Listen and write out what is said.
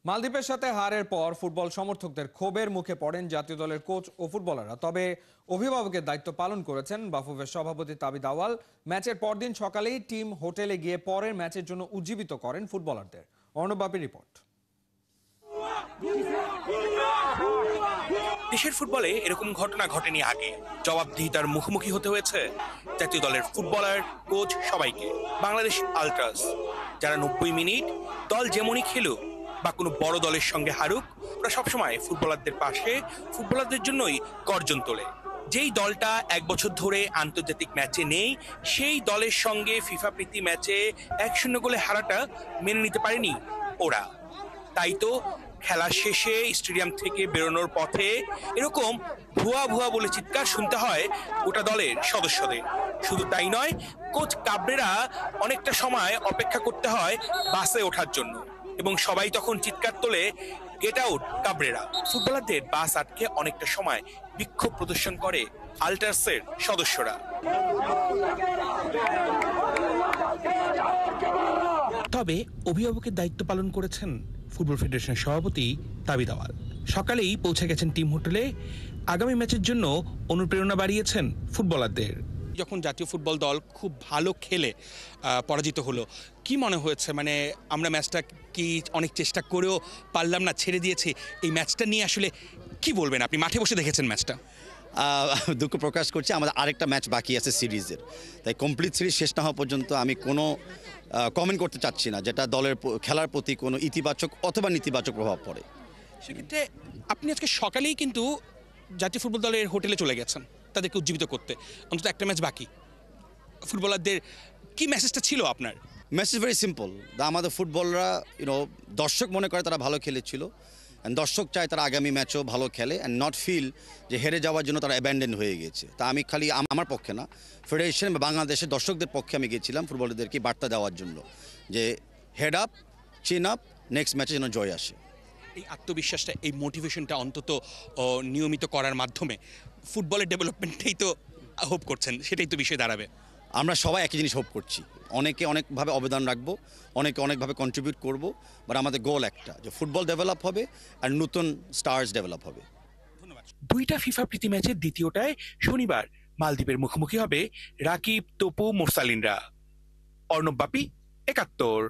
মালদ্বীপের সাথে হারের পর ফুটবল সমর্থকদের ক্ষোভের মুখে পড়েন জাতীয় দলের কোচ ও ফুটবলাররা। তবে অভিভাবকের দায়িত্ব পালন করেছেন বাফুফের সভাপতি তাবিদ আওয়াল। ম্যাচের পরদিন সকালেই টিম হোটেলে গিয়ে পরের ম্যাচের জন্য উজ্জীবিত করেন ফুটবলারদের। অর্ণবাপী রিপোর্ট। দেশের ফুটবলে এরকম ঘটনা ঘটেনি আগে। জবাবদিহিতার মুখোমুখি হতে হয়েছে জাতীয় দলের ফুটবলার, কোচ সবাইকে। বাংলাদেশ আলট্রাস যারা 90 মিনিট দল যেমনই খেলুক বা কোনো বড় দলের সঙ্গে হারুক, ওরা সবসময় ফুটবলারদের পাশে, ফুটবলারদের জন্যই গর্জন তোলে। যেই দলটা এক বছর ধরে আন্তর্জাতিক ম্যাচে নেই, সেই দলের সঙ্গে ফিফা প্রীতি ম্যাচে 1-0 গোলে হারাটা মেনে নিতে পারেনি ওরা। তাই তো খেলা শেষে স্টেডিয়াম থেকে বেরোনোর পথে এরকম ভুয়া ভুয়া বলে চিৎকার শুনতে হয় গোটা দলের সদস্যদের। শুধু তাই নয়, কোচ কাবরেরা অনেকটা সময় অপেক্ষা করতে হয় বাসে ওঠার জন্য, এবং সবাই তখন চিৎকার তোলে, গেট আউট কাবরেরা। ফুটবলারদের বাস আটকে অনেকটা সময় বিক্ষোভ প্রদর্শন করে আল্ট্রাসের সদস্যরা। তবে অভিভাবকের দায়িত্ব পালন করেছেন ফুটবল ফেডারেশনের সভাপতি তাবিদ আওয়াল। সকালেই পৌঁছে গেছেন টিম হোটেলে, আগামী ম্যাচের জন্য অনুপ্রেরণা বাড়িয়েছেন ফুটবলারদের। যখন জাতীয় ফুটবল দল খুব ভালো খেলে পরাজিত হলো, কি মনে হয়েছে? মানে আমরা ম্যাচটা কি অনেক চেষ্টা করেও পারলাম না, ছেড়ে দিয়েছি, এই ম্যাচটা নিয়ে আসলে কি বলবেন? আপনি মাঠে বসে দেখেছেন ম্যাচটা। দুঃখ প্রকাশ করছি, আমাদের আরেকটা ম্যাচ বাকি আছে সিরিজের, তাই কমপ্লিট সিরিজ শেষ না হওয়া পর্যন্ত আমি কোনো কমেন্ট করতে চাচ্ছি না যেটা দলের খেলার প্রতি কোনো ইতিবাচক অথবা নেতিবাচক প্রভাব পড়ে। সেক্ষেত্রে আপনি আজকে সকালেই কিন্তু জাতীয় ফুটবল দলের হোটেলে চলে গেছেন তাদেরকে উজ্জীবিত করতে, অন্তত একটা ম্যাচ বাকি। ফুটবলারদের কি মেসেজটা ছিল আপনার? মেসেজ ভেরি সিম্পল, আমাদের ফুটবলরা দর্শক মনে করে তারা ভালো খেলেছিল, দর্শক চায় তারা আগামী ম্যাচও ভালো খেলে অ্যান্ড নট ফিল যে হেরে যাওয়ার জন্য তারা অ্যাব্যান্ডেন হয়ে গেছে। তা আমি খালি আমার পক্ষে না, ফেডারেশন বা বাংলাদেশের দর্শকদের পক্ষে আমি গিয়েছিলাম ফুটবলারদেরকে বার্তা দেওয়ার জন্য যে হেড আপ, চিন আপ, নেক্সট ম্যাচে যেন জয় আসে। এই আত্মবিশ্বাসটা, এই মোটিভেশনটা অন্তত নিয়মিত করার মাধ্যমে ফুটবলের ডেভেলপমেন্টেই তো হোপ করছেন, সেটাই তো বিষয় দাঁড়াবে। আমরা সবাই একই জিনিস হোপ করছি, অনেকে অনেকভাবে অবদান রাখবো, অনেকে অনেকভাবে কন্ট্রিবিউট করবো, বাট আমাদের গোল একটা, যে ফুটবল ডেভেলপ হবে আর নতুন স্টার্স ডেভেলপ হবে। ধন্যবাদ। দুইটা ফিফা প্রীতি ম্যাচের দ্বিতীয়টায় শনিবার মালদ্বীপের মুখোমুখি হবে রাকিব, তপু, মোরসালিনরা। অর্ণব বাপি, ৭১।